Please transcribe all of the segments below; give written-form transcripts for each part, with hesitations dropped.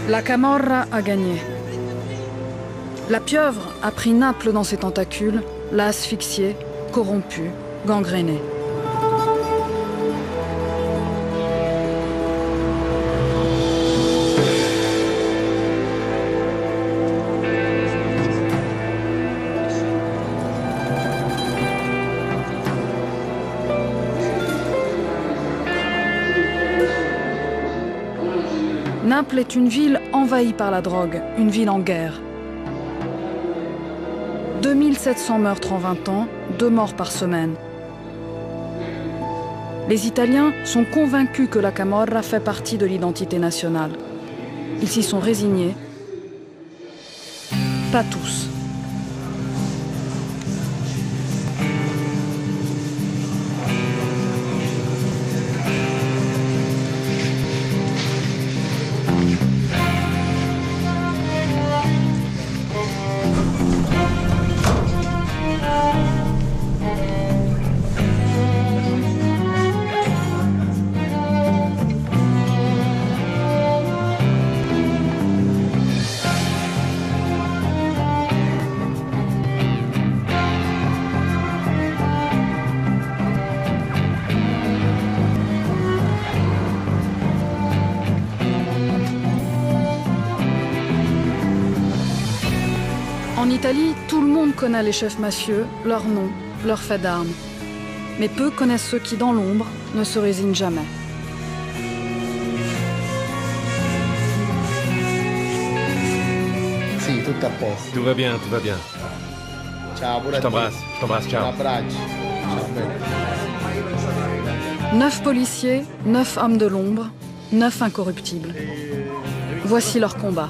La Camorra a gagné. La pieuvre a pris Naples dans ses tentacules, l'a asphyxié, corrompu, gangréné. Naples est une ville envahie par la drogue, une ville en guerre. 2700 meurtres en 20 ans, 2 morts par semaine. Les Italiens sont convaincus que la Camorra fait partie de l'identité nationale. Ils s'y sont résignés. Pas tous. En Italie, tout le monde connaît les chefs mafieux, leurs noms, leurs faits d'armes. Mais peu connaissent ceux qui, dans l'ombre, ne se résignent jamais. Si, tout à posto. Tout va bien, tout va bien. Ciao, Je t'embrasse, ciao. Un abbraccio. Ciao, bene. 9 policiers, 9 hommes de l'ombre, 9 incorruptibles. Voici leur combat.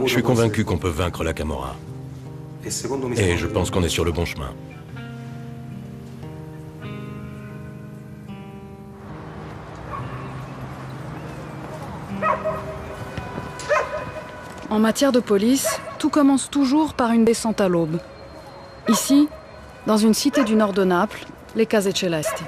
Je suis convaincu qu'on peut vaincre la Camorra. Et je pense qu'on est sur le bon chemin. En matière de police, tout commence toujours par une descente à l'aube. Ici, dans une cité du nord de Naples, les Case Celesti.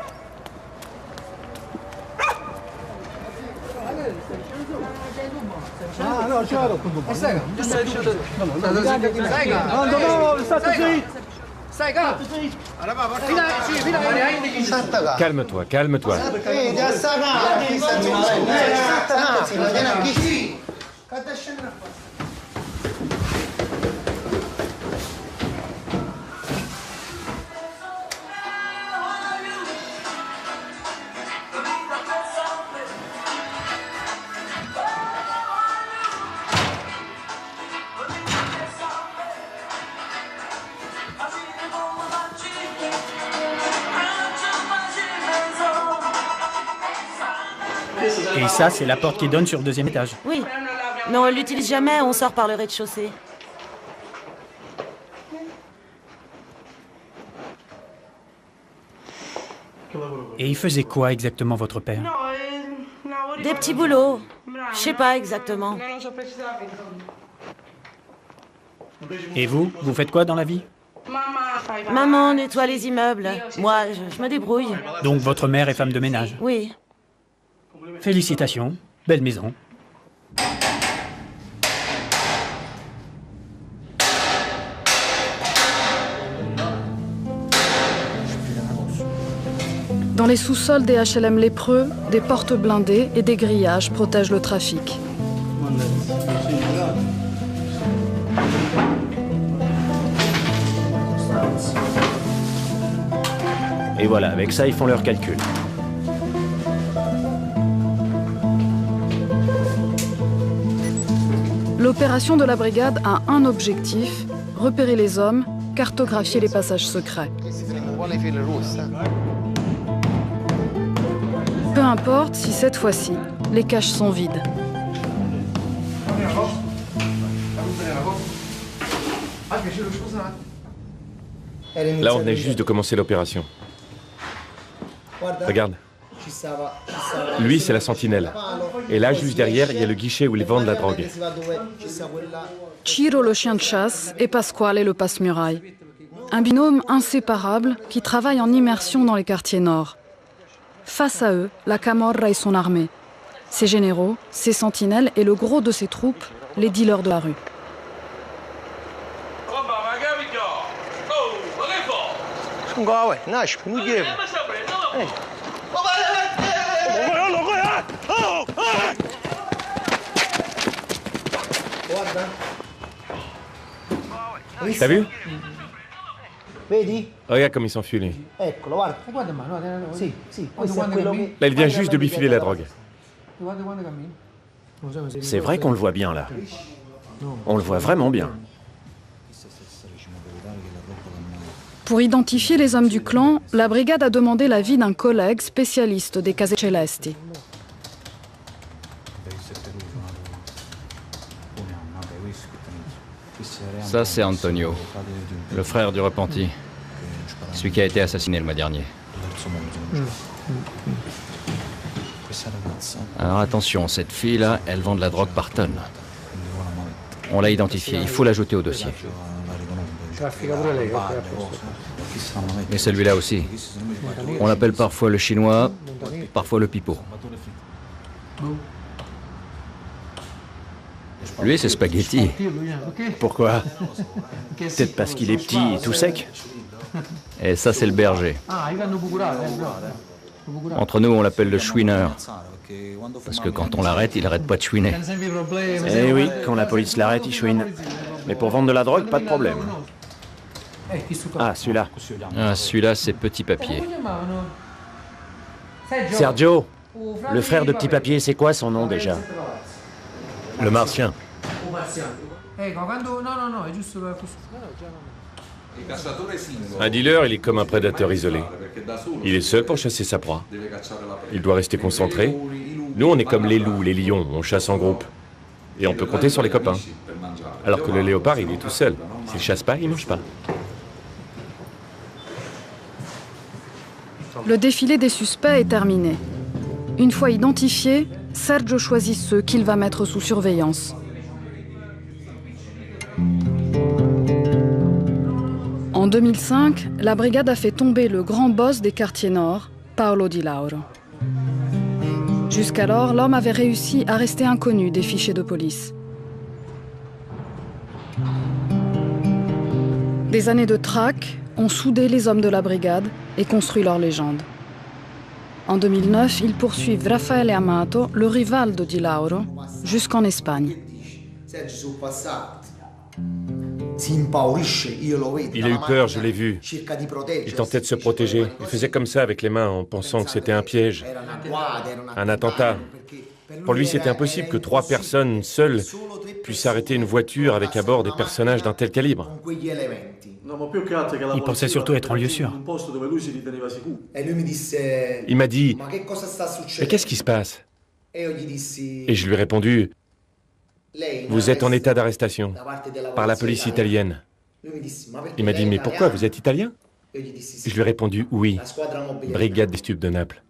Calme-toi, calme-toi. Et ça, c'est la porte qui donne sur le 2e étage. Oui, mais on l'utilise jamais, on sort par le rez-de-chaussée. Et il faisait quoi exactement, votre père? Des petits boulots. Je sais pas exactement. Et vous faites quoi dans la vie? Maman nettoie les immeubles. Moi, je me débrouille. Donc votre mère est femme de ménage. Oui. Félicitations, belle maison. Dans les sous-sols des HLM lépreux, des portes blindées et des grillages protègent le trafic. Et voilà, avec ça, ils font leurs calculs. L'opération de la brigade a un objectif, repérer les hommes, cartographier les passages secrets. Peu importe si cette fois-ci, les caches sont vides. Là, on venait juste de commencer l'opération. Regarde, Lui, c'est la sentinelle. Et là, juste derrière, il y a le guichet où ils vendent la drogue. Ciro, le chien de chasse, et Pasquale, le passe-muraille. Un binôme inséparable qui travaille en immersion dans les quartiers nord. Face à eux, la Camorra et son armée. Ses généraux, ses sentinelles et le gros de ses troupes, les dealers de la rue. T'as vu? Regarde comme il s'enfuit, lui. Là, il vient juste de lui filer la drogue. C'est vrai qu'on le voit bien, là. On le voit vraiment bien. Pour identifier les hommes du clan, la brigade a demandé l'avis d'un collègue spécialiste des Case Celesti. Ça, c'est Antonio, le frère du repenti. Celui qui a été assassiné le mois dernier. Alors attention, cette fille-là, elle vend de la drogue par tonne. On l'a identifiée, il faut l'ajouter au dossier. Et celui-là aussi. On l'appelle parfois le chinois, parfois le pipeau. Lui, c'est Spaghetti. Pourquoi? Peut-être parce qu'il est petit et tout sec? Et ça, c'est le berger. Entre nous, on l'appelle le chouineur. Parce que quand on l'arrête, il arrête pas de chouiner. Eh oui, quand la police l'arrête, il chouine. Mais pour vendre de la drogue, pas de problème. Ah, celui-là. Ah, celui-là, c'est Petit Papier. Sergio, le frère de Petit Papier, c'est quoi son nom déjà? Le Martien. Un dealer, il est comme un prédateur isolé. Il est seul pour chasser sa proie. Il doit rester concentré. Nous, on est comme les loups, les lions, on chasse en groupe. Et on peut compter sur les copains. Alors que le léopard, il est tout seul. S'il chasse pas, il mange pas. Le défilé des suspects est terminé. Une fois identifiés, Sergio choisit ceux qu'il va mettre sous surveillance. En 2005, la brigade a fait tomber le grand boss des quartiers nord, Paolo Di Lauro. Jusqu'alors, l'homme avait réussi à rester inconnu des fichiers de police. Des années de traque ont soudé les hommes de la brigade et construit leur légende. En 2009, ils poursuivent Raffaele Amato, le rival de Di Lauro, jusqu'en Espagne. Il a eu peur, je l'ai vu. Il tentait de se protéger. Il faisait comme ça avec les mains en pensant que c'était un piège, un attentat. Pour lui, c'était impossible que 3 personnes seules puissent arrêter une voiture avec à bord des personnages d'un tel calibre. Il pensait surtout être en lieu sûr. Il m'a dit « Mais qu'est-ce qui se passe ?» Et je lui ai répondu « Vous êtes en état d'arrestation par la police italienne. » Il m'a dit « Mais pourquoi, vous êtes italien ?» Je lui ai répondu « Oui, brigade des stupes de Naples. »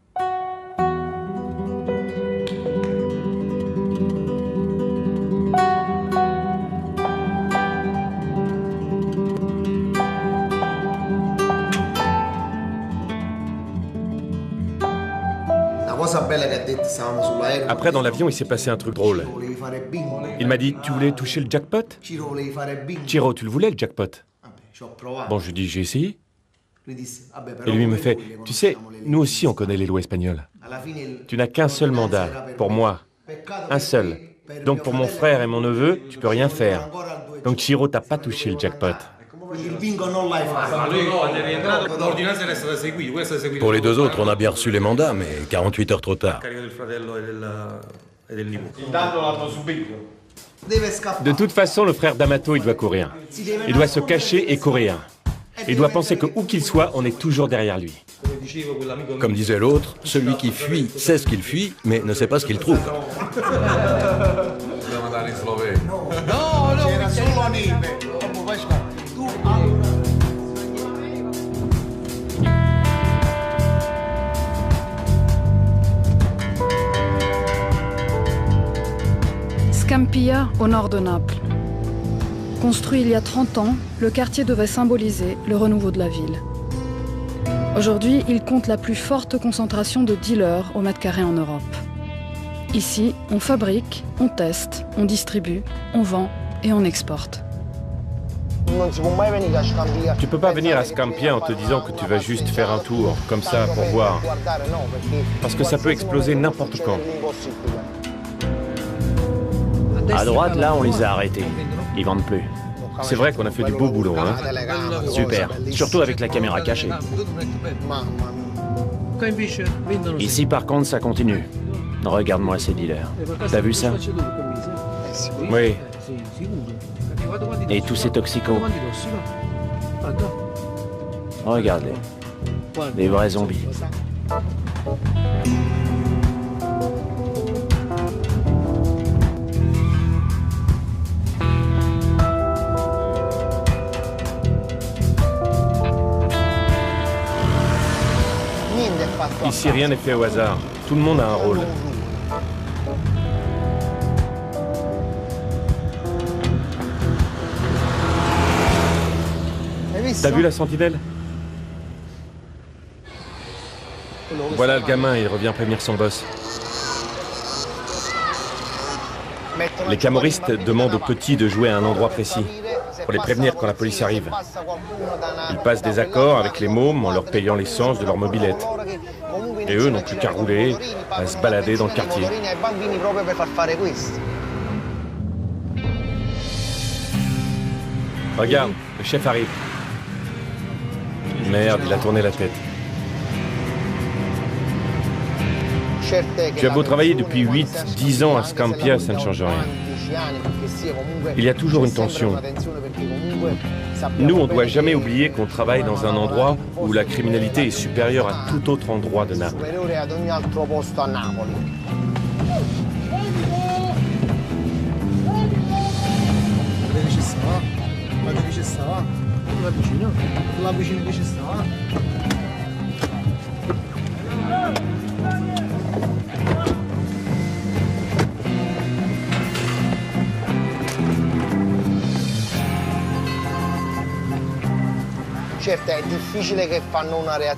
Après, dans l'avion, il s'est passé un truc drôle. Il m'a dit, tu voulais toucher le jackpot? Ciro, tu le voulais, le jackpot? Bon, je lui dis, j'ai essayé. Et lui me fait, tu sais, nous aussi, on connaît les lois espagnoles. Tu n'as qu'un seul mandat, pour moi. Un seul. Donc, pour mon frère et mon neveu, tu peux rien faire. Donc, Ciro, t'as pas touché le jackpot. Pour les 2 autres, on a bien reçu les mandats, mais 48 heures trop tard. De toute façon, le frère d'Amato, il doit courir. Il doit se cacher et courir. Il doit penser que où qu'il soit, on est toujours derrière lui. Comme disait l'autre, celui qui fuit sait ce qu'il fuit, mais ne sait pas ce qu'il trouve. Scampia, au nord de Naples. Construit il y a 30 ans, le quartier devait symboliser le renouveau de la ville. Aujourd'hui, il compte la plus forte concentration de dealers au mètre carré en Europe. Ici, on fabrique, on teste, on distribue, on vend et on exporte. Tu peux pas venir à Scampia en te disant que tu vas juste faire un tour, comme ça, pour voir. Parce que ça peut exploser n'importe quand. À droite, là, on les a arrêtés. Ils vendent plus. C'est vrai qu'on a fait du beau boulot, hein. Super. Surtout avec la caméra cachée. Ici, par contre, ça continue. Regarde-moi ces dealers. T'as vu ça? Oui. Et tous ces toxicos. Regarde-les. Des vrais zombies. Ici, rien n'est fait au hasard. Tout le monde a un rôle. T'as vu la sentinelle? Voilà le gamin, il revient prévenir son boss. Les camoristes demandent aux petits de jouer à un endroit précis, pour les prévenir quand la police arrive. Ils passent des accords avec les mômes en leur payant l'essence de leur mobilette. Et eux n'ont plus qu'à rouler, à se balader dans le quartier. Regarde, le chef arrive. Merde, il a tourné la tête. Tu as beau travailler depuis 8-10 ans à Scampia, ça ne change rien. Il y a toujours une tension. Nous, on ne doit jamais oublier qu'on travaille dans un endroit où la criminalité est supérieure à tout autre endroit de Naples.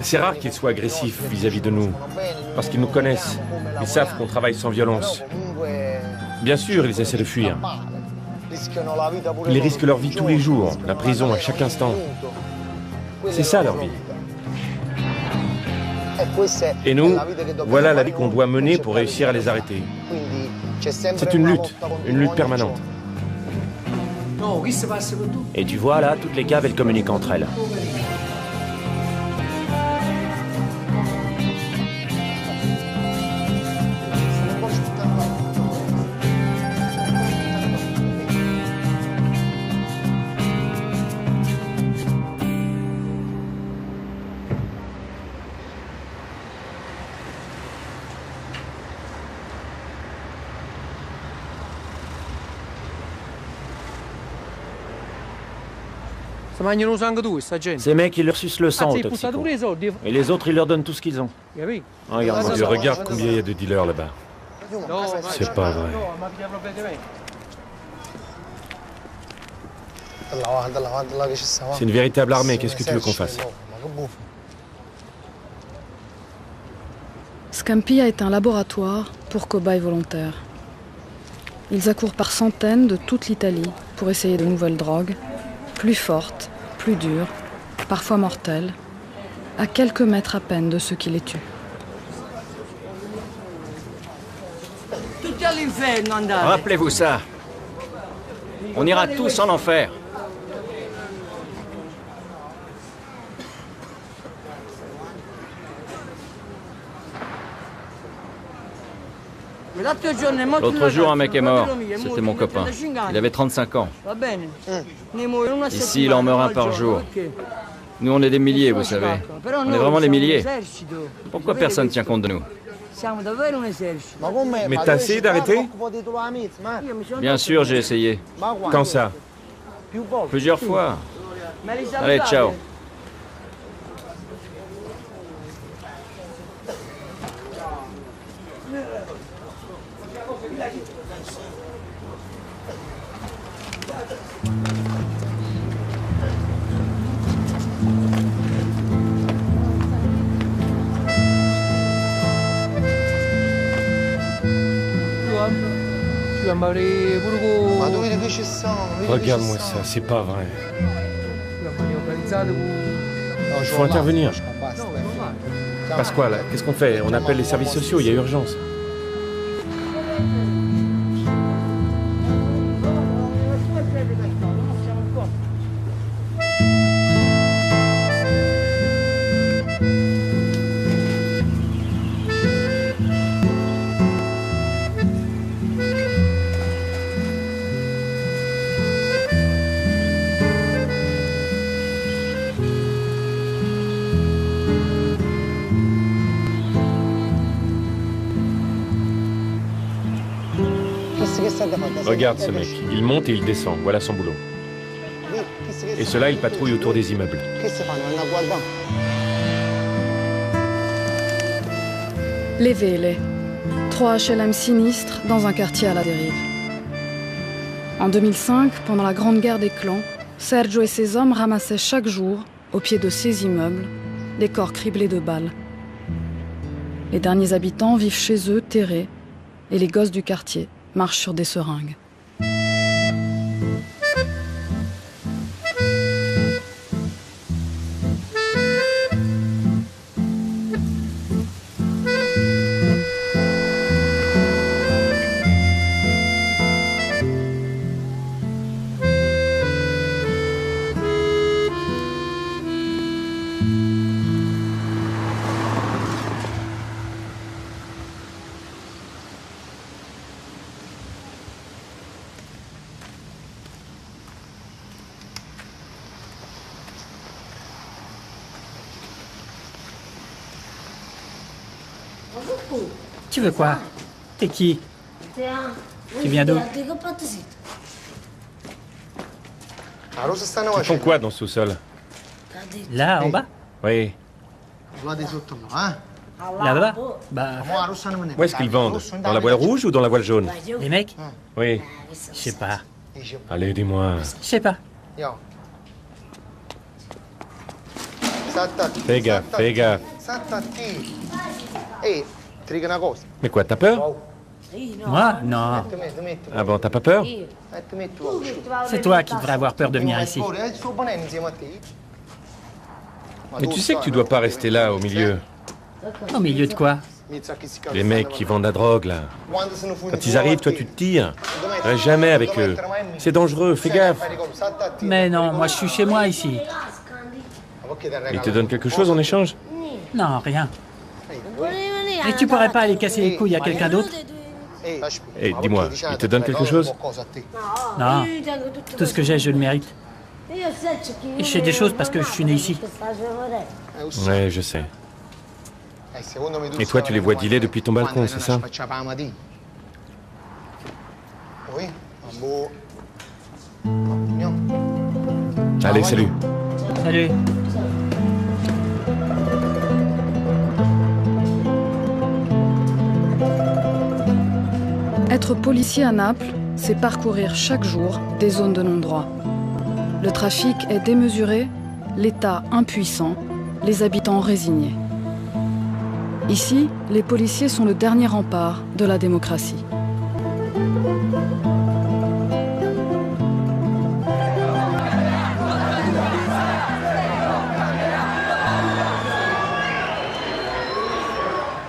C'est rare qu'ils soient agressifs vis-à-vis de nous, parce qu'ils nous connaissent. Ils savent qu'on travaille sans violence. Bien sûr, ils essaient de fuir. Ils risquent leur vie tous les jours, la prison à chaque instant. C'est ça leur vie. Et nous, voilà la vie qu'on doit mener pour réussir à les arrêter. C'est une lutte permanente. Et tu vois là, toutes les caves, elles communiquent entre elles. Ces mecs, ils leur sucent le sang aux toxicos. Et les autres, ils leur donnent tout ce qu'ils ont. Regarde-moi. Dieu, regarde combien il y a de dealers là-bas. C'est pas vrai. C'est une véritable armée, qu'est-ce que tu veux qu'on fasse? Scampia est un laboratoire pour cobayes volontaires. Ils accourent par centaines de toute l'Italie pour essayer de nouvelles drogues, plus fortes, plus dures, parfois mortelles, à quelques mètres à peine de ceux qui les tuent. Rappelez-vous ça. On ira tous en enfer. L'autre jour, un mec est mort. C'était mon copain. Il avait 35 ans. Ici, il en meurt un par jour. Nous, on est des milliers, vous savez. On est vraiment des milliers. Pourquoi personne ne tient compte de nous? Mais t'as essayé d'arrêter? Bien sûr, j'ai essayé. Quand ça? Plusieurs fois. Allez, ciao. Regarde-moi ça, c'est pas vrai. Il faut intervenir. Pasquale, qu'est-ce qu'on fait? On appelle les services sociaux, il y a urgence. Regarde ce mec, il monte et il descend, voilà son boulot. Et ceux-là, ils patrouillent autour des immeubles. Les Vele, 3 HLM sinistres dans un quartier à la dérive. En 2005, pendant la Grande Guerre des clans, Sergio et ses hommes ramassaient chaque jour, au pied de ces immeubles, des corps criblés de balles. Les derniers habitants vivent chez eux, terrés, et les gosses du quartier marchent sur des seringues. Tu veux quoi? T'es qui? Tu viens d'où? Ils font quoi dans ce sous-sol? Là, en bas? Oui. Là-bas? Bah, Où est-ce qu'ils vendent? Dans la voile rouge ou dans la voile jaune? les mecs? Oui. Je sais pas. Allez, dis-moi. Je sais pas. Fais gaffe, fais gaffe. Mais quoi, t'as peur? Moi? Non. Ah bon, t'as pas peur? C'est toi qui devrais avoir peur de venir ici. Mais tu sais que tu dois pas rester là, au milieu. Au milieu de quoi? Les mecs qui vendent la drogue, là. Quand ils arrivent, toi, tu te tires. Reste jamais avec eux. C'est dangereux, fais gaffe. Mais non, moi je suis chez moi ici. Ils te donnent quelque chose en échange? Non, rien. Et tu pourrais pas aller casser les couilles à quelqu'un d'autre? Eh, dis-moi, ils te donnent quelque chose? Non. Tout ce que j'ai, je le mérite. Et je fais des choses parce que je suis né ici. Ouais, je sais. Et toi, tu les vois dealer depuis ton balcon, c'est ça? Allez, salut. Salut. Être policier à Naples, c'est parcourir chaque jour des zones de non-droit. Le trafic est démesuré, l'État impuissant, les habitants résignés. Ici, les policiers sont le dernier rempart de la démocratie.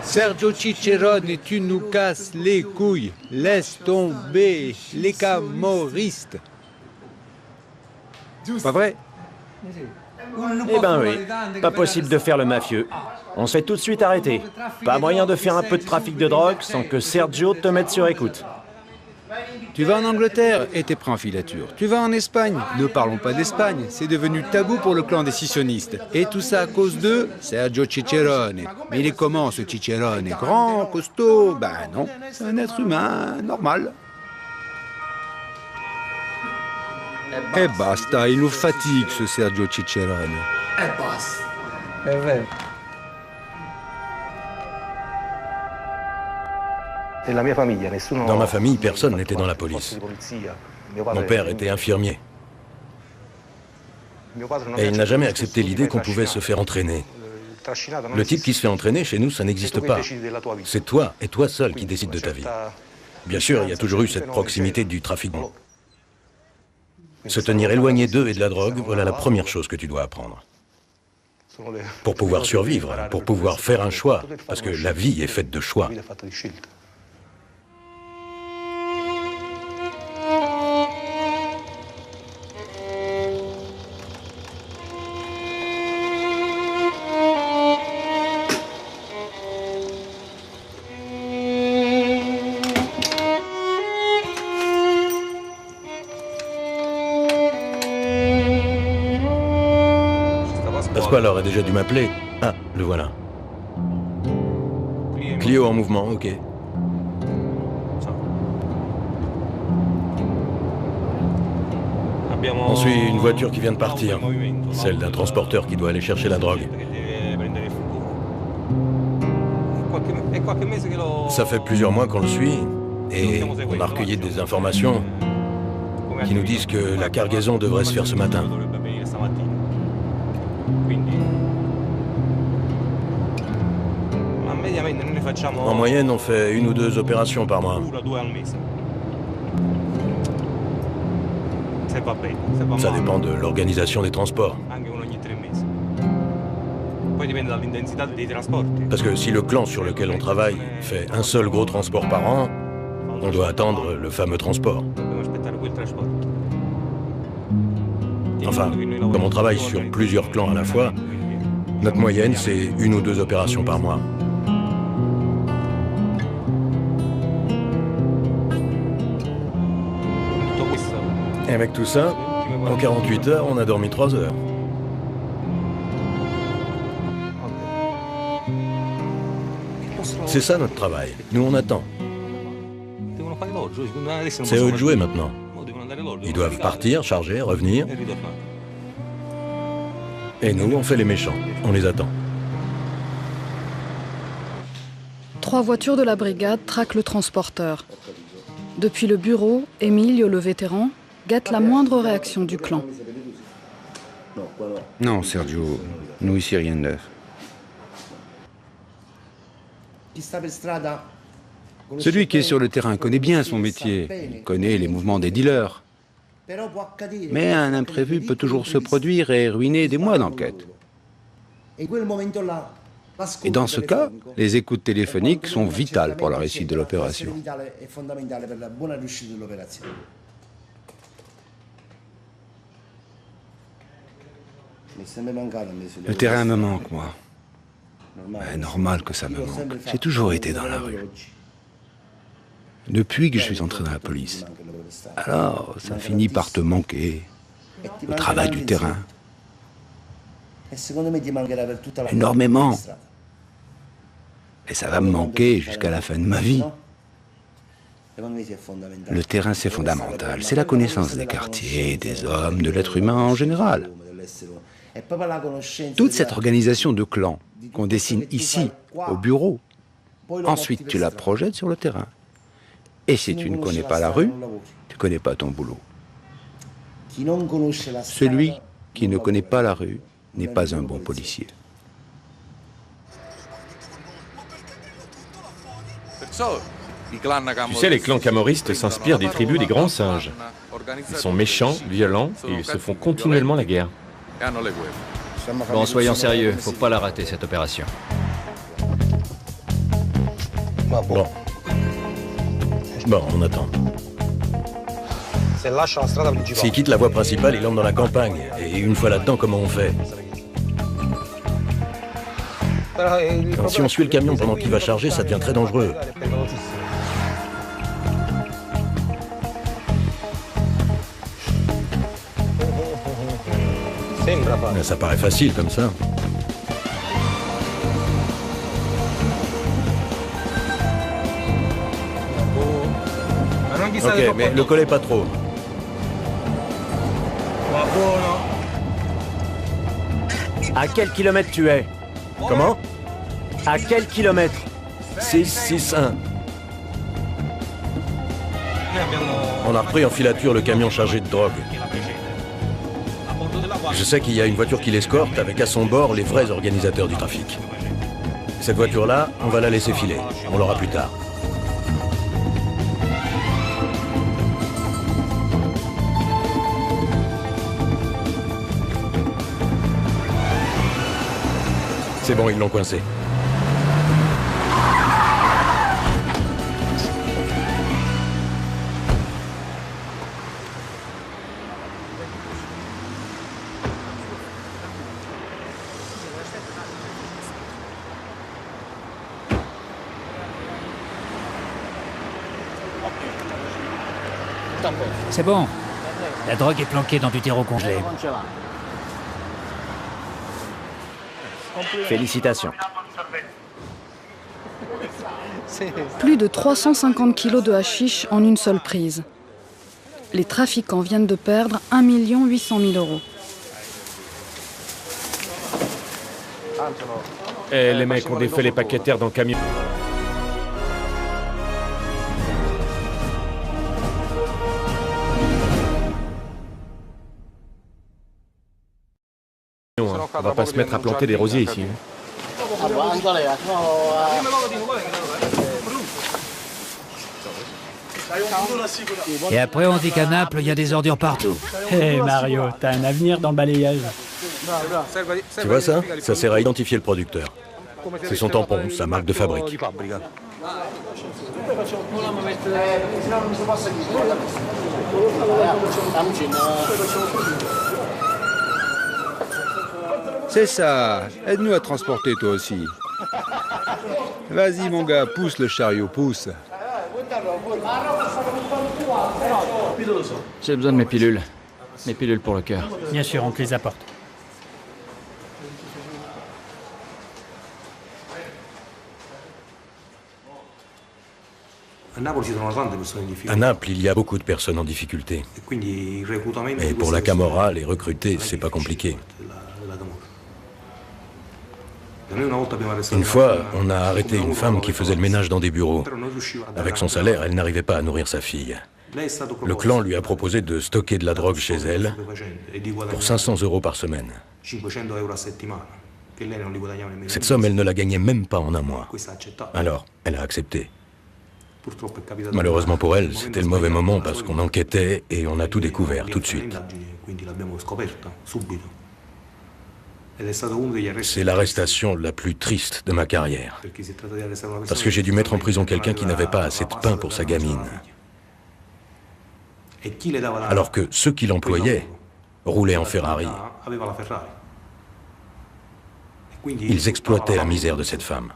Sergio Cicerone, tu nous casses les couilles. Laisse tomber les camorristes. Pas vrai? Eh ben oui, pas possible de faire le mafieux. On se fait tout de suite arrêter. Pas moyen de faire un peu de trafic de drogue sans que Sergio te mette sur écoute. Tu vas en Angleterre et t'es pris en filature. Tu vas en Espagne, ne parlons pas d'Espagne, c'est devenu tabou pour le clan des scissionnistes. Et tout ça à cause de Sergio Cicerone. Mais il est comment ce Cicerone? Grand, costaud? Ben non, c'est un être humain normal. Eh basta, il nous fatigue ce Sergio Cicerone. Dans ma famille, personne n'était dans la police. Mon père était infirmier. Et il n'a jamais accepté l'idée qu'on pouvait se faire entraîner. Le type qui se fait entraîner, chez nous, ça n'existe pas. C'est toi, et toi seul, qui décides de ta vie. Bien sûr, il y a toujours eu cette proximité du trafic. Se tenir éloigné d'eux et de la drogue, voilà la première chose que tu dois apprendre. Pour pouvoir survivre, pour pouvoir faire un choix, parce que la vie est faite de choix. Pasquale aurait déjà dû m'appeler. Ah, le voilà. Clio en mouvement, ok. On suit une voiture qui vient de partir. Celle d'un transporteur qui doit aller chercher la drogue. Ça fait plusieurs mois qu'on le suit et on a recueilli des informations qui nous disent que la cargaison devrait se faire ce matin. En moyenne, on fait 1 ou 2 opérations par mois. Ça dépend de l'organisation des transports. Parce que si le clan sur lequel on travaille fait un seul gros transport par an, on doit attendre le fameux transport. Enfin, comme on travaille sur plusieurs clans à la fois, notre moyenne, c'est 1 ou 2 opérations par mois. Et avec tout ça, en 48 heures, on a dormi 3 heures. C'est ça notre travail. Nous, on attend. C'est eux de jouer maintenant. Ils doivent partir, charger, revenir. Et nous, on fait les méchants. On les attend. 3 voitures de la brigade traquent le transporteur. Depuis le bureau, Emilio, le vétéran, guette la moindre réaction du clan. Non, Sergio, nous ici rien de neuf. Celui qui est sur le terrain connaît bien son métier, il connaît les mouvements des dealers. Mais un imprévu peut toujours se produire et ruiner des mois d'enquête. Et dans ce cas, les écoutes téléphoniques sont vitales pour la réussite de l'opération. Le terrain me manque, moi. C'est normal que ça me manque. J'ai toujours été dans la rue. Depuis que je suis entré dans la police. Alors, ça finit par te manquer. Le travail du terrain. Énormément. Et ça va me manquer jusqu'à la fin de ma vie. Le terrain, c'est fondamental. C'est la connaissance des quartiers, des hommes, de l'être humain en général. Toute cette organisation de clans qu'on dessine ici, au bureau, ensuite tu la projettes sur le terrain. Et si tu ne connais pas la rue, tu ne connais pas ton boulot. Celui qui ne connaît pas la rue n'est pas un bon policier. Tu sais, les clans camoristes s'inspirent des tribus des grands singes. Ils sont méchants, violents et ils se font continuellement la guerre. Bon, soyons sérieux, faut pas la rater cette opération. Bon, on attend. S'il quitte la voie principale, il entre dans la campagne. Et une fois là-dedans, comment on fait? Si on suit le camion pendant qu'il va charger, ça devient très dangereux. Ça paraît facile comme ça. Ok, mais le collez pas trop. À quel kilomètre tu es? Comment? À quel kilomètre? 661. On a repris en filature le camion chargé de drogue. Je sais qu'il y a une voiture qui l'escorte avec à son bord les vrais organisateurs du trafic. Cette voiture-là, on va la laisser filer. On l'aura plus tard. C'est bon, ils l'ont coincé. C'est bon. La drogue est planquée dans du terreau congelé. Félicitations. Plus de 350 kilos de hashish en une seule prise. Les trafiquants viennent de perdre 1 800 000 euros. Eh, les mecs ont défait les paquetaires dans le camion. On va pas se mettre à planter des rosiers ici. Et après, on dit qu'à Naples, il y a des ordures partout. Hé Mario, t'as un avenir dans le balayage. Tu vois ça? Ça sert à identifier le producteur. C'est son tampon, sa marque de fabrique. C'est ça. Aide-nous à transporter toi aussi. Vas-y mon gars, pousse le chariot, pousse. J'ai besoin de mes pilules. Mes pilules pour le cœur. Bien sûr, on te les apporte. À Naples, il y a beaucoup de personnes en difficulté. Et pour la Camorra, les recruter, c'est pas compliqué. Une fois, on a arrêté une femme qui faisait le ménage dans des bureaux. Avec son salaire, elle n'arrivait pas à nourrir sa fille. Le clan lui a proposé de stocker de la drogue chez elle pour 500 € par semaine. Cette somme, elle ne la gagnait même pas en un mois. Alors, elle a accepté. Malheureusement pour elle, c'était le mauvais moment parce qu'on enquêtait et on a tout découvert tout de suite. C'est l'arrestation la plus triste de ma carrière. Parce que j'ai dû mettre en prison quelqu'un qui n'avait pas assez de pain pour sa gamine. Alors que ceux qui l'employaient roulaient en Ferrari. Ils exploitaient la misère de cette femme.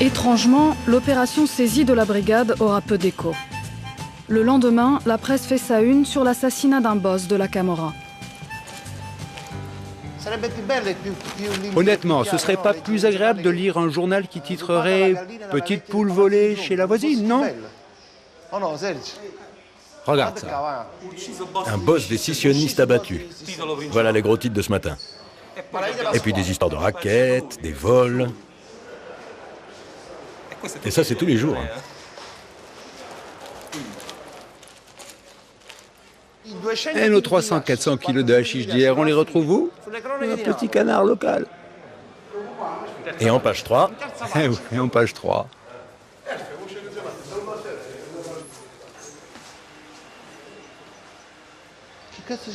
Étrangement, l'opération saisie de la brigade aura peu d'écho. Le lendemain, la presse fait sa une sur l'assassinat d'un boss de la Camorra. Honnêtement, ce serait pas plus agréable de lire un journal qui titrerait « Petite poule volée chez la voisine », non? Regarde ça. Un boss des scissionnistes abattu. Voilà les gros titres de ce matin. Et puis des histoires de raquettes, des vols. Et ça, c'est tous les jours. Et nos 300-400 kilos de hashish d'hier, on les retrouve où? Un petit canard local. Et en page 3... Eh oui, et en page 3.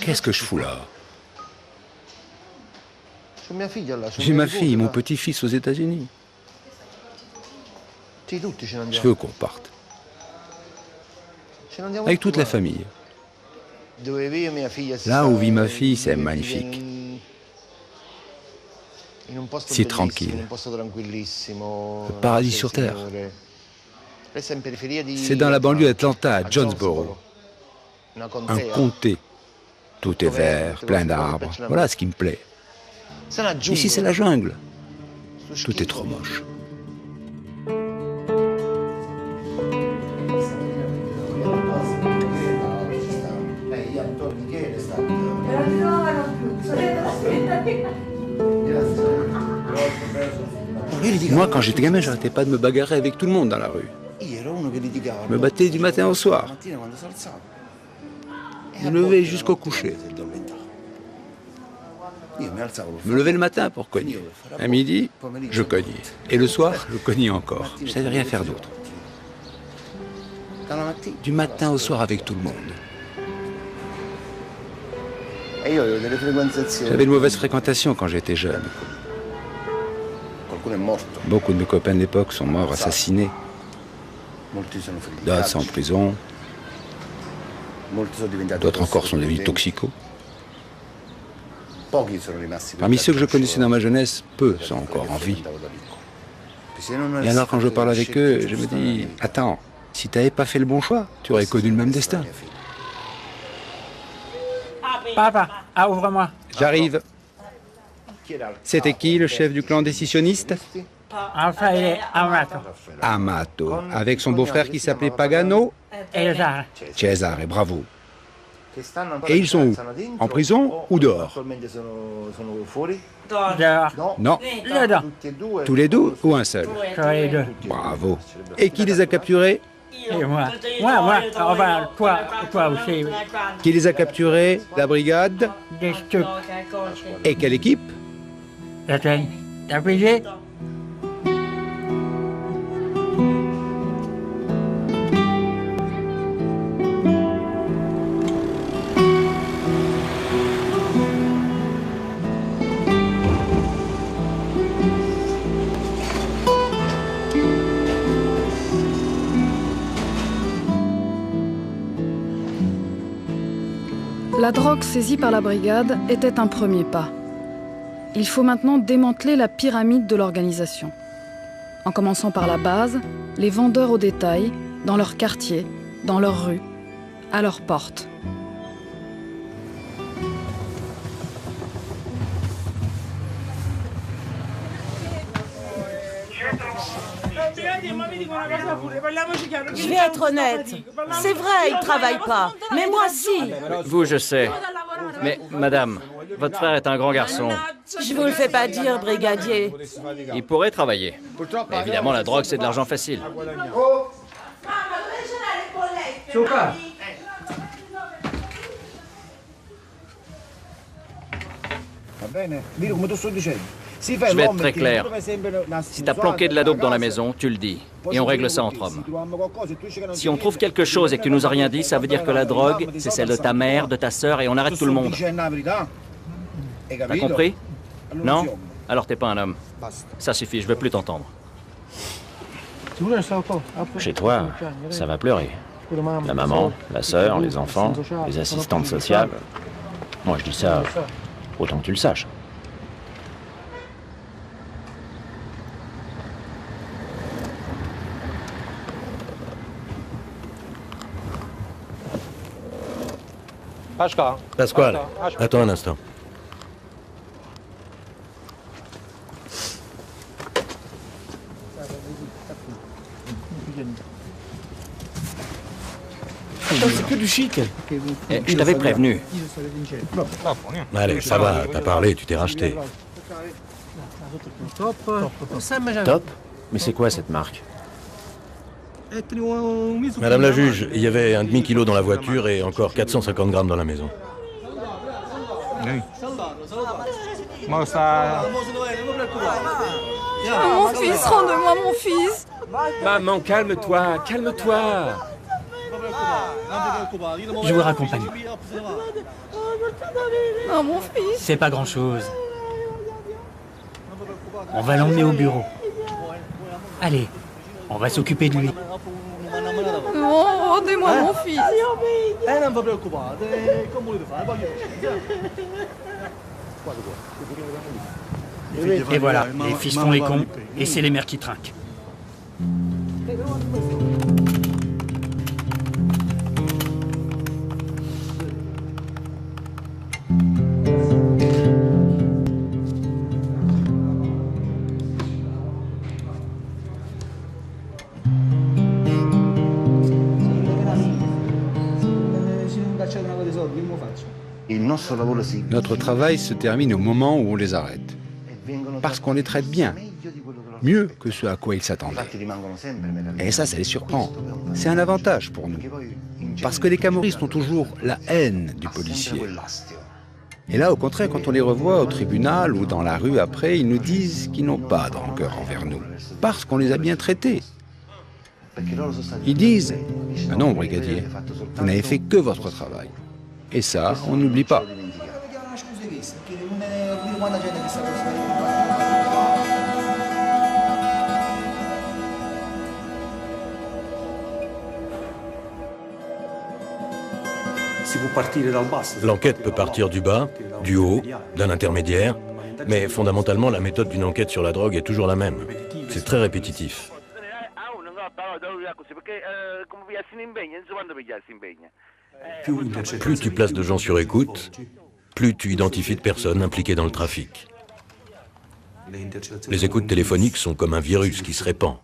Qu'est-ce que je fous là? J'ai ma fille et mon petit-fils aux États-Unis. Je veux qu'on parte. Avec toute la famille. Là où vit ma fille, c'est magnifique. C'est tranquille. Le paradis sur Terre. C'est dans la banlieue d'Atlanta, à Jonesboro. Un comté. Tout est vert, plein d'arbres. Voilà ce qui me plaît. Ici, c'est la jungle. Tout est trop moche. Moi, quand j'étais gamin, j'arrêtais pas de me bagarrer avec tout le monde dans la rue. Je me battais du matin au soir. Je me levais jusqu'au coucher. Je me levais le matin pour cogner. À midi, je cognais. Et le soir, je cognais encore. Je savais rien faire d'autre. Du matin au soir avec tout le monde. J'avais de mauvaises fréquentations quand j'étais jeune. Beaucoup de mes copains de l'époque sont morts assassinés. D'autres sont en prison. D'autres encore sont devenus toxicos. Parmi ceux que je connaissais dans ma jeunesse, peu sont encore en vie. Et alors quand je parle avec eux, je me dis, attends, si tu n'avais pas fait le bon choix, tu aurais connu le même destin. Papa, ouvre-moi. J'arrive. C'était qui le chef du clan décisionniste? Raffaele Amato. Amato, avec son beau-frère qui s'appelait Pagano? Cesare. Cesare, bravo. Et ils sont où? En prison ou dehors? Dehors. Non. Dedans. Tous les deux ou un seul? Tous les deux. Bravo. Et qui les a capturés? Et moi. Moi. Enfin, toi aussi. Qui les a capturés? La brigade? Des stups. Et quelle équipe? La tienne. T'as pigé? La drogue saisie par la brigade était un premier pas. Il faut maintenant démanteler la pyramide de l'organisation. En commençant par la base, les vendeurs au détail, dans leur quartier, dans leurs rues, à leurs portes. Je vais être honnête. C'est vrai, il travaille pas. Mais moi, si. Vous, je sais. Mais, madame, votre frère est un grand garçon. Je vous le fais pas dire, brigadier. Il pourrait travailler. Mais évidemment, la drogue, c'est de l'argent facile. Je vais être très clair. Si t'as planqué de la dope dans la maison, tu le dis. Et on règle ça entre hommes. Si on trouve quelque chose et que tu nous as rien dit, ça veut dire que la drogue, c'est celle de ta mère, de ta sœur, et on arrête tout le monde. T'as compris? Non? Alors t'es pas un homme. Ça suffit, je veux plus t'entendre. Chez toi, ça va pleurer. La maman, la sœur, les enfants, les assistantes sociales. Moi, je dis ça, autant que tu le saches. Pasquale, attends un instant. C'est que du chic. Je t'avais prévenu. Allez, ça va, t'as parlé, tu t'es racheté. Top? Mais c'est quoi cette marque? Madame la juge, il y avait un demi-kilo dans la voiture et encore 450 grammes dans la maison. Mon fils, rends-moi mon fils. Maman, calme-toi, calme-toi. Je vous raccompagne. Oh, mon fils. C'est pas grand-chose. On va l'emmener au bureau. Allez, on va s'occuper de lui. Oh, rendez-moi mon fils. Et voilà, les fils font les cons, et c'est les mères qui trinquent. Notre travail se termine au moment où on les arrête. Parce qu'on les traite bien, mieux que ce à quoi ils s'attendaient. Et ça les surprend. C'est un avantage pour nous. Parce que les camorristes ont toujours la haine du policier. Et là, au contraire, quand on les revoit au tribunal ou dans la rue après, ils nous disent qu'ils n'ont pas de rancœur envers nous. Parce qu'on les a bien traités. Ils disent « Non, brigadier, vous n'avez fait que votre travail. » Et ça, on n'oublie pas. L'enquête peut partir du bas, du haut, d'un intermédiaire, mais fondamentalement, la méthode d'une enquête sur la drogue est toujours la même. C'est très répétitif. Plus tu places de gens sur écoute, plus tu identifies de personnes impliquées dans le trafic. Les écoutes téléphoniques sont comme un virus qui se répand.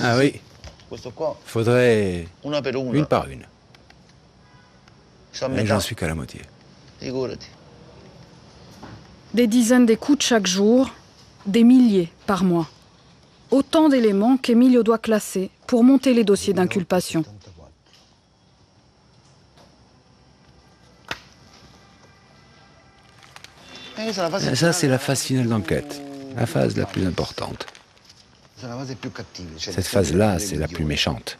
Ah oui, faudrait une par une. Et j'en suis qu'à la moitié. Des dizaines d'écoutes chaque jour, des milliers par mois. Autant d'éléments qu'Emilio doit classer pour monter les dossiers d'inculpation. Ça, c'est la phase finale d'enquête, la phase la plus importante. Cette phase-là, c'est la plus méchante.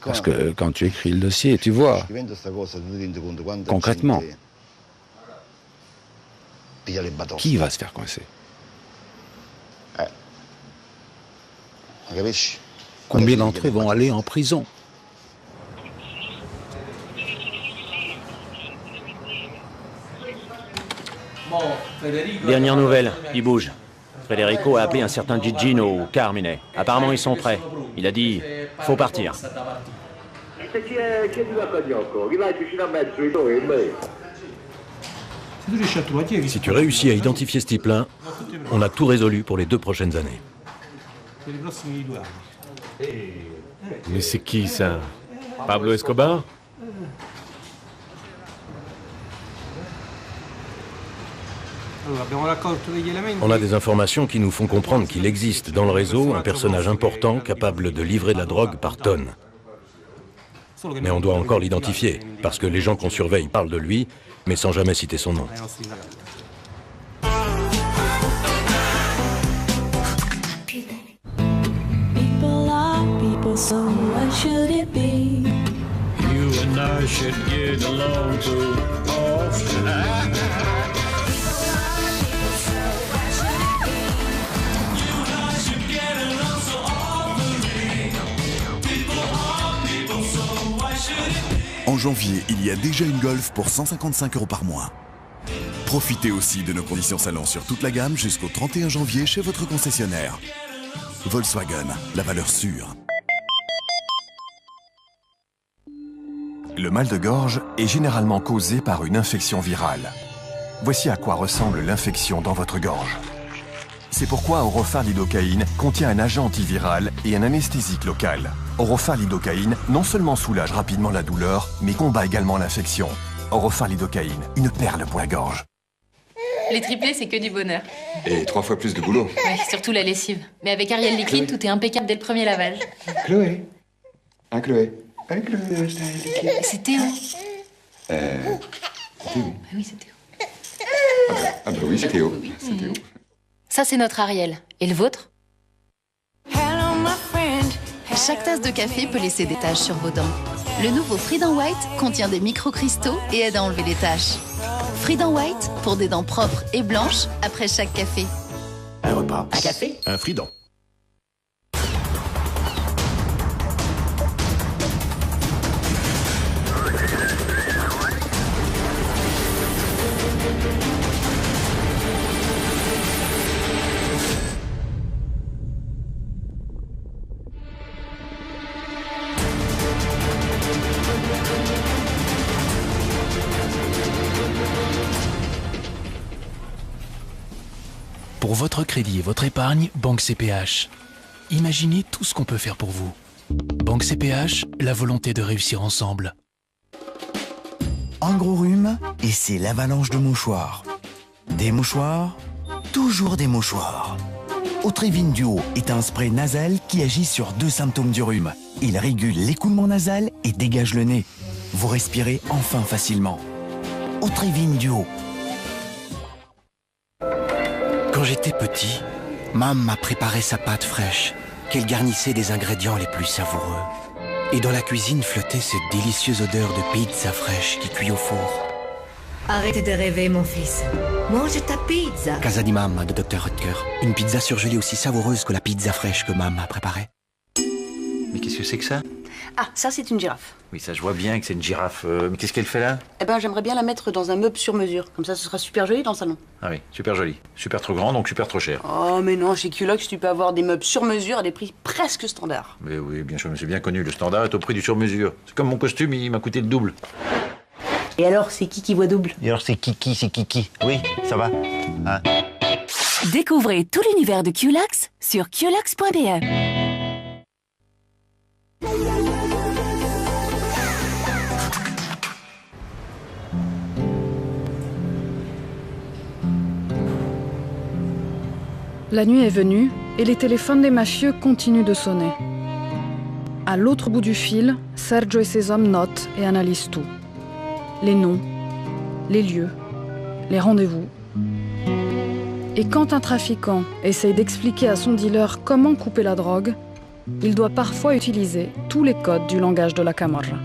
Parce que quand tu écris le dossier, tu vois, concrètement, qui va se faire coincer? Combien d'entre eux vont aller en prison? Dernière nouvelle, il bouge. Federico a appelé un certain Gigino ou Carmine. Apparemment, ils sont prêts. Il a dit, faut partir. Si tu réussis à identifier ce type-là, on a tout résolu pour les 2 prochaines années. Mais c'est qui, ça? Pablo Escobar? On a des informations qui nous font comprendre qu'il existe dans le réseau un personnage important capable de livrer de la drogue par tonnes. Mais on doit encore l'identifier, parce que les gens qu'on surveille parlent de lui, mais sans jamais citer son nom. En janvier, il y a déjà une Golf pour 155 € par mois. Profitez aussi de nos conditions salon sur toute la gamme jusqu'au 31 janvier chez votre concessionnaire. Volkswagen, la valeur sûre. Le mal de gorge est généralement causé par une infection virale. Voici à quoi ressemble l'infection dans votre gorge. C'est pourquoi Orofer lidocaïne contient un agent antiviral et un anesthésique local. Orofer lidocaïne non seulement soulage rapidement la douleur, mais combat également l'infection. Orofer lidocaïne, une perle pour la gorge. Les triplés, c'est que du bonheur. Et 3 fois plus de boulot. Oui, surtout la lessive. Mais avec Ariel Liquide, tout est impeccable dès le premier lavage. Chloé. Hein, Chloé? Allez, Chloé, c'est Théo. Théo. Ah oui, c'est Théo. Ah bah oui, c'est Théo. C'est Théo. Ça, c'est notre Ariel. Et le vôtre? Chaque tasse de café peut laisser des taches sur vos dents. Le nouveau Freedom White contient des micro-cristaux et aide à enlever les taches. Freedom White pour des dents propres et blanches après chaque café. Un repas, un café, un Freedom. Pour Pour votre crédit et votre épargne, Banque CPH. Imaginez tout ce qu'on peut faire pour vous. Banque CPH, la volonté de réussir ensemble. Un gros rhume, et c'est l'avalanche de mouchoirs. Des mouchoirs, toujours des mouchoirs. Otrivine Duo est un spray nasal qui agit sur 2 symptômes du rhume. Il régule l'écoulement nasal et dégage le nez. Vous respirez enfin facilement. Otrivine Duo. Quand j'étais petit, Mam m'a préparé sa pâte fraîche, qu'elle garnissait des ingrédients les plus savoureux. Et dans la cuisine flottait cette délicieuse odeur de pizza fraîche qui cuit au four. Arrête de rêver, mon fils. Mange ta pizza. Casa di Mamma de Dr. Rutger. Une pizza surgelée aussi savoureuse que la pizza fraîche que Mam m'a préparée. Mais qu'est-ce que c'est que ça? Ah, ça c'est une girafe. Oui, ça je vois bien que c'est une girafe. Mais qu'est-ce qu'elle fait là? Eh ben, j'aimerais bien la mettre dans un meuble sur mesure. Comme ça, ce sera super joli dans le salon. Ah oui, super joli. Super trop grand, donc super trop cher. Oh, mais non, chez Culox, tu peux avoir des meubles sur mesure à des prix presque standards. Mais oui, bien sûr, mais c'est bien connu. Le standard est au prix du sur mesure. C'est comme mon costume, il m'a coûté le double. Et alors, c'est qui voit double? Et alors, c'est Kiki. Oui, ça va. Hein? Découvrez tout l'univers de Culox sur culox.be. La nuit est venue et les téléphones des mafieux continuent de sonner. À l'autre bout du fil, Sergio et ses hommes notent et analysent tout. Les noms, les lieux, les rendez-vous. Et quand un trafiquant essaye d'expliquer à son dealer comment couper la drogue, il doit parfois utiliser tous les codes du langage de la Camorra.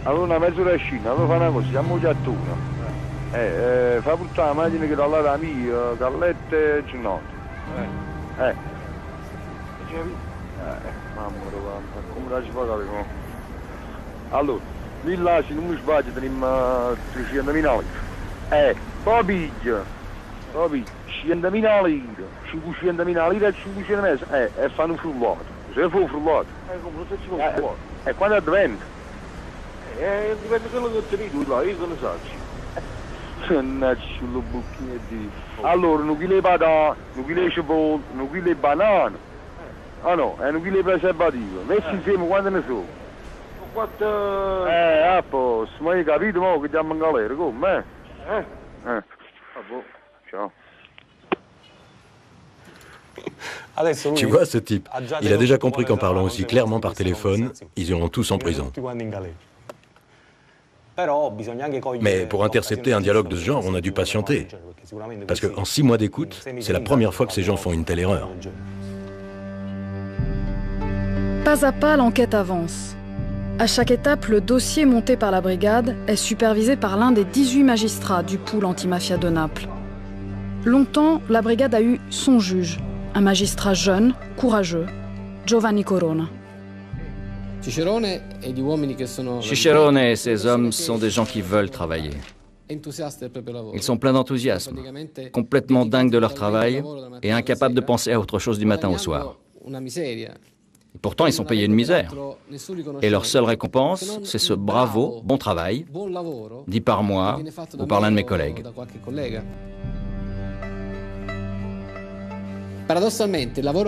Allora una mezz'oracina, allora fa una cosa, siamo già a turno. Fa portare la macchina che dall'altra da mia, Gallette e Ginnotto. Mamma mia, come la ci fa capire? Allora, lì là, se non mi sbaglio, teniamo 300.000 lire. Poi piglia, 100.000 lire, 500.000 lire e 500 mesi, e fanno un frullato. Se fa un frullato. Come se ci fa un frullato? E quando diventa? Dipende da quello che ottieni tu, là, io sono saggio. Mannaggia, lo bucchino di... Allora, un chilo di patate, un chilo di cipolla, un chilo di banane. Ah no, e un chilo di preservativo. Messi insieme quando ne sono? A posto, ma hai capito mo che andiamo in galera, come? Ciao. Tu vois ce type, il a déjà compris qu'en parlant aussi clairement par téléphone, ils iront tous en prison. Mais pour intercepter un dialogue de ce genre, on a dû patienter. Parce qu'en 6 mois d'écoute, c'est la première fois que ces gens font une telle erreur. Pas à pas, l'enquête avance. À chaque étape, le dossier monté par la brigade est supervisé par l'un des 18 magistrats du pool antimafia de Naples. Longtemps, la brigade a eu son juge, un magistrat jeune, courageux, Giovanni Corona. Cicerone et ses hommes sont des gens qui veulent travailler. Ils sont pleins d'enthousiasme, complètement dingues de leur travail et incapables de penser à autre chose du matin au soir. Et pourtant, ils sont payés une misère. Et leur seule récompense, c'est ce bravo, bon travail, dit par moi ou par l'un de mes collègues.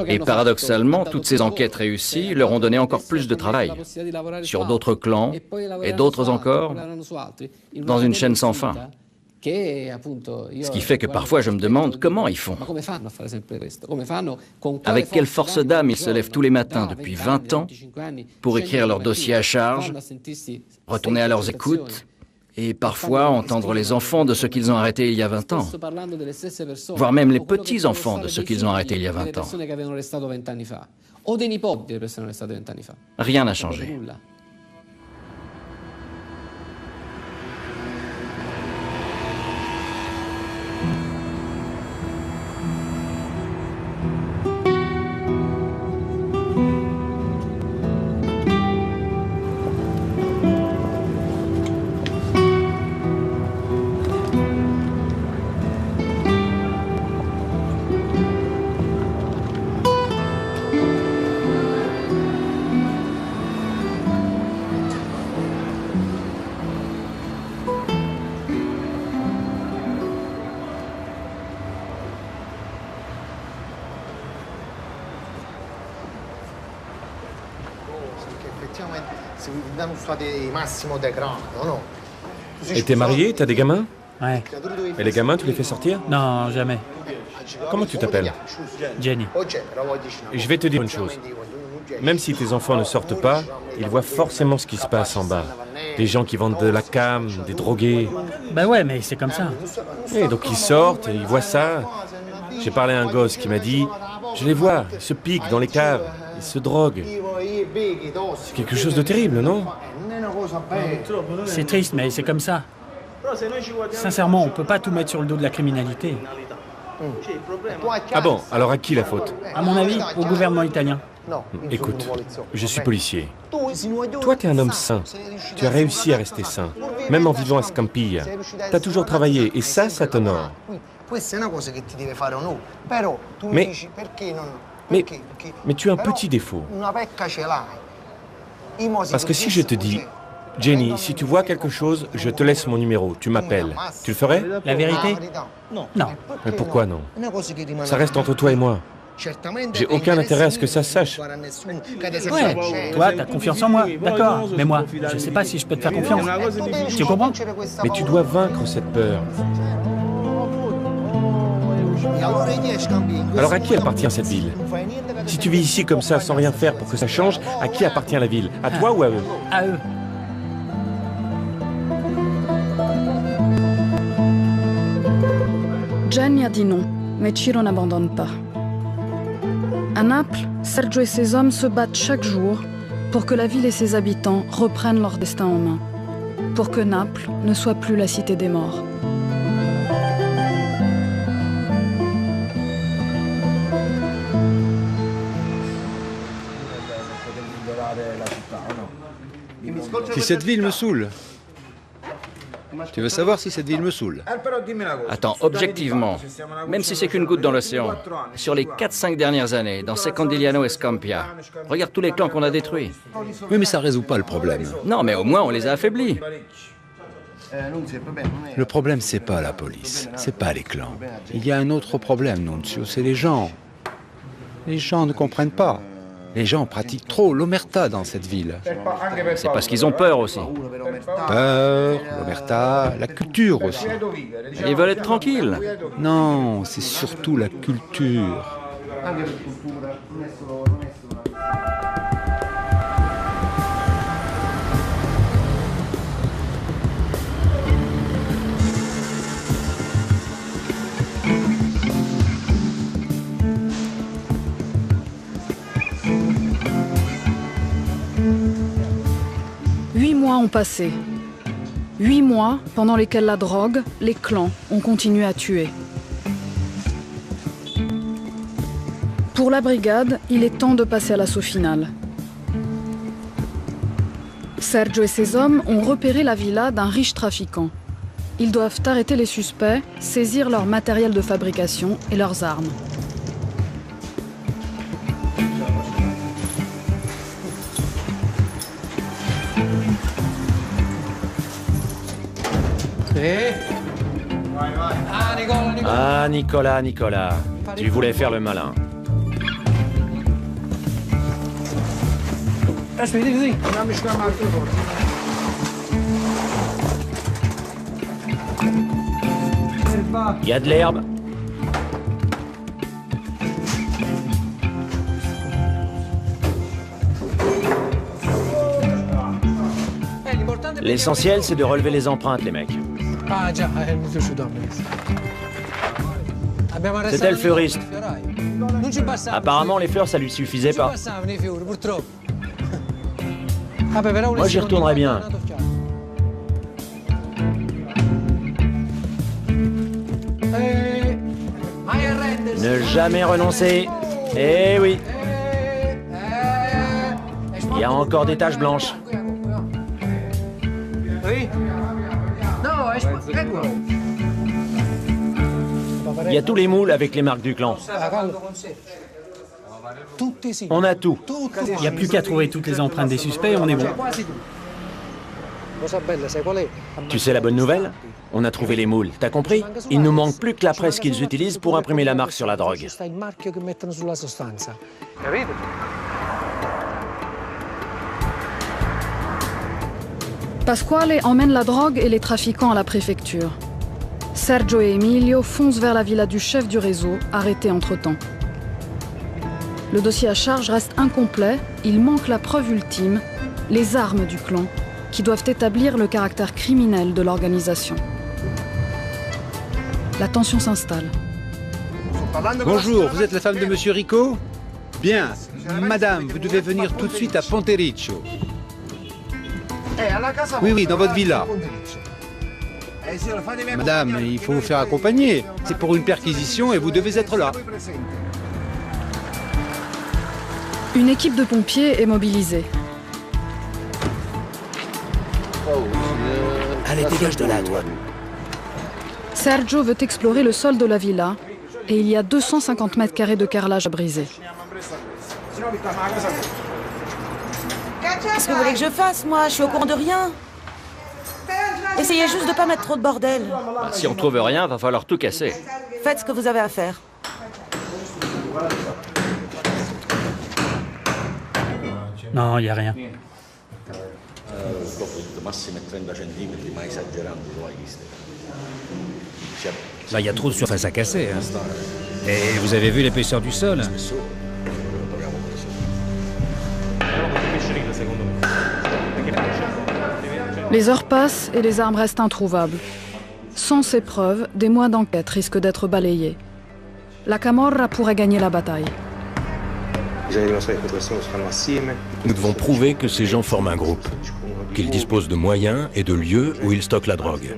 Et paradoxalement, toutes ces enquêtes réussies leur ont donné encore plus de travail, sur d'autres clans et d'autres encore, dans une chaîne sans fin. Ce qui fait que parfois je me demande comment ils font. Avec quelle force d'âme ils se lèvent tous les matins depuis 20 ans pour écrire leur dossier à charge, retourner à leurs écoutes, et parfois entendre les enfants de ceux qu'ils ont arrêtés il y a 20 ans, voire même les petits-enfants de ceux qu'ils ont arrêtés il y a 20 ans. Rien n'a changé. Et t'es marié, t'as des gamins? Ouais. Et les gamins, tu les fais sortir? Non, jamais. Comment tu t'appelles? Jenny. Et je vais te dire une chose. Même si tes enfants ne sortent pas, ils voient forcément ce qui se passe en bas. Des gens qui vendent de la cam, des drogués. Ben ouais, mais c'est comme ça. Et donc ils sortent, et ils voient ça. J'ai parlé à un gosse qui m'a dit, je les vois, ils se piquent dans les caves, ils se droguent. C'est quelque chose de terrible, non? C'est triste, mais c'est comme ça. Sincèrement, on peut pas tout mettre sur le dos de la criminalité. Ah bon, alors à qui la faute? À mon avis, au gouvernement italien. Écoute, je suis policier. Toi, t'es un homme sain. Tu as réussi à rester sain, même en vivant à Scampia. T'as toujours travaillé, et ça t'honore. Mais tu as un petit défaut. Parce que si je te dis, Jenny, si tu vois quelque chose, je te laisse mon numéro, tu m'appelles. Tu le ferais? La vérité? Non. Mais pourquoi non? Ça reste entre toi et moi. J'ai aucun intérêt à ce que ça se sache. Ouais, toi, t'as confiance en moi, d'accord. Mais moi, je sais pas si je peux te faire confiance. Tu comprends? Mais tu dois vaincre cette peur. Alors à qui appartient cette ville? Si tu vis ici comme ça, sans rien faire pour que ça change, à qui appartient la ville? À toi ou à eux? À eux. Jenny a dit non, mais Ciro n'abandonne pas. À Naples, Sergio et ses hommes se battent chaque jour pour que la ville et ses habitants reprennent leur destin en main, pour que Naples ne soit plus la cité des morts. Si cette ville me saoule. Tu veux savoir si cette ville me saoule? Attends, objectivement, même si c'est qu'une goutte dans l'océan, sur les 4-5 dernières années, dans Secondigliano et Scampia, regarde tous les clans qu'on a détruits. Oui, mais ça résout pas le problème. Non, mais au moins on les a affaiblis. Le problème, c'est pas la police, c'est pas les clans. Il y a un autre problème, Nunzio, c'est les gens. Les gens ne comprennent pas. Les gens pratiquent trop l'omerta dans cette ville. C'est parce qu'ils ont peur aussi. Peur, l'omerta, la culture aussi. Ils veulent être tranquilles. Non, c'est surtout la culture. Ont passé. 8 mois pendant lesquels la drogue, les clans ont continué à tuer. Pour la brigade, il est temps de passer à l'assaut final. Sergio et ses hommes ont repéré la villa d'un riche trafiquant. Ils doivent arrêter les suspects, saisir leur matériel de fabrication et leurs armes. Ah, Nicolas, tu voulais faire le malin. Il y a de l'herbe. L'essentiel, c'est de relever les empreintes, les mecs. C'était le fleuriste. Apparemment, les fleurs, ça lui suffisait pas. Moi, j'y retournerais bien. Ne jamais renoncer. Eh oui. Il y a encore des taches blanches. Il y a tous les moules avec les marques du clan. On a tout. Il n'y a plus qu'à trouver toutes les empreintes des suspects et on est bon. Tu sais la bonne nouvelle? On a trouvé les moules, t'as compris? Il nous manque plus que la presse qu'ils utilisent pour imprimer la marque sur la drogue. Pasquale emmène la drogue et les trafiquants à la préfecture. Sergio et Emilio foncent vers la villa du chef du réseau, arrêté entre-temps. Le dossier à charge reste incomplet, il manque la preuve ultime, les armes du clan, qui doivent établir le caractère criminel de l'organisation. La tension s'installe. Bonjour, vous êtes la femme de Monsieur Rico? Bien. Madame, vous devez venir tout de suite à Pontericcio. Oui, dans votre villa. Madame, il faut vous faire accompagner. C'est pour une perquisition et vous devez être là. Une équipe de pompiers est mobilisée. Allez, dégage de là, toi. Sergio veut explorer le sol de la villa et il y a 250 mètres carrés de carrelage à briser. Qu'est-ce que vous voulez que je fasse, moi? Je suis au courant de rien. Essayez juste de pas mettre trop de bordel. Bah, si on trouve rien, va falloir tout casser. Faites ce que vous avez à faire. Non, il n'y a rien. Bah, il y a trop de surface à casser. Hein. Et vous avez vu l'épaisseur du sol? Les heures passent et les armes restent introuvables. Sans ces preuves, des mois d'enquête risquent d'être balayés. La Camorra pourrait gagner la bataille. Nous devons prouver que ces gens forment un groupe, qu'ils disposent de moyens et de lieux où ils stockent la drogue.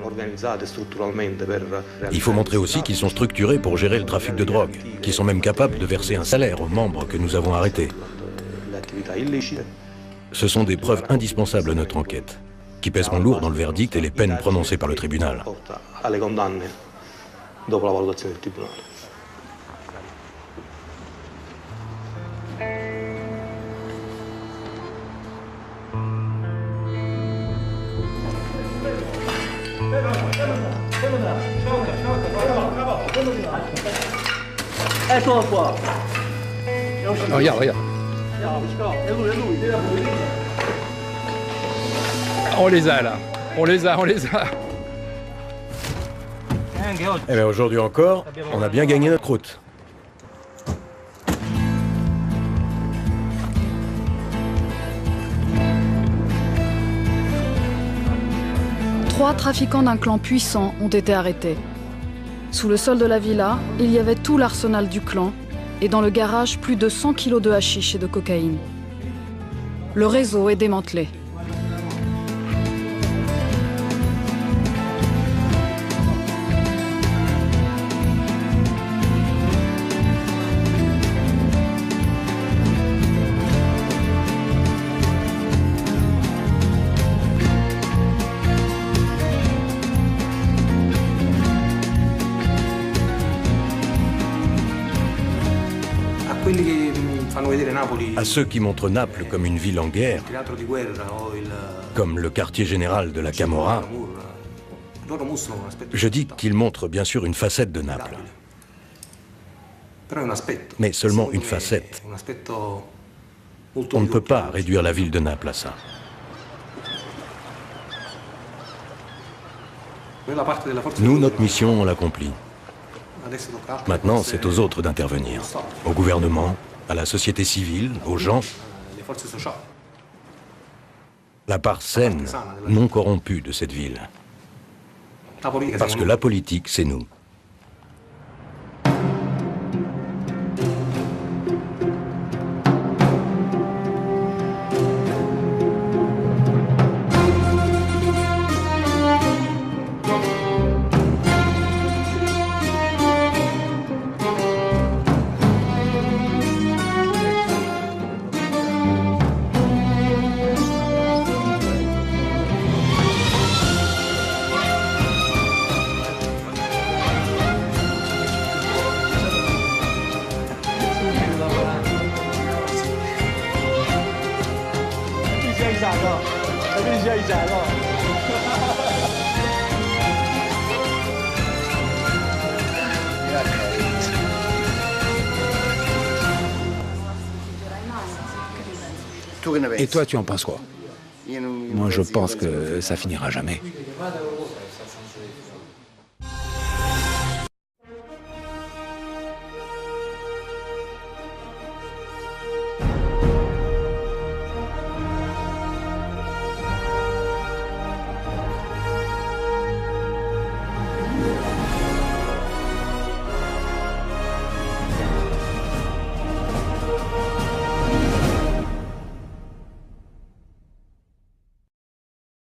Il faut montrer aussi qu'ils sont structurés pour gérer le trafic de drogue, qu'ils sont même capables de verser un salaire aux membres que nous avons arrêtés. Ce sont des preuves indispensables à notre enquête, qui pèseront lourd dans le verdict et les peines prononcées par le tribunal. Regarde. On les a là. On les a. Eh bien aujourd'hui encore, on a bien gagné notre route. Trois trafiquants d'un clan puissant ont été arrêtés. Sous le sol de la villa, il y avait tout l'arsenal du clan et dans le garage, plus de 100 kilos de hashish et de cocaïne. Le réseau est démantelé. À ceux qui montrent Naples comme une ville en guerre, comme le quartier général de la Camorra, je dis qu'ils montrent bien sûr une facette de Naples. Mais seulement une facette. On ne peut pas réduire la ville de Naples à ça. Nous, notre mission, on l'accomplit. Maintenant, c'est aux autres d'intervenir. Au gouvernement, à la société civile, aux gens. La part saine, non corrompue de cette ville. Parce que la politique, c'est nous. Et toi, tu en penses quoi? Moi, je pense que ça finira jamais.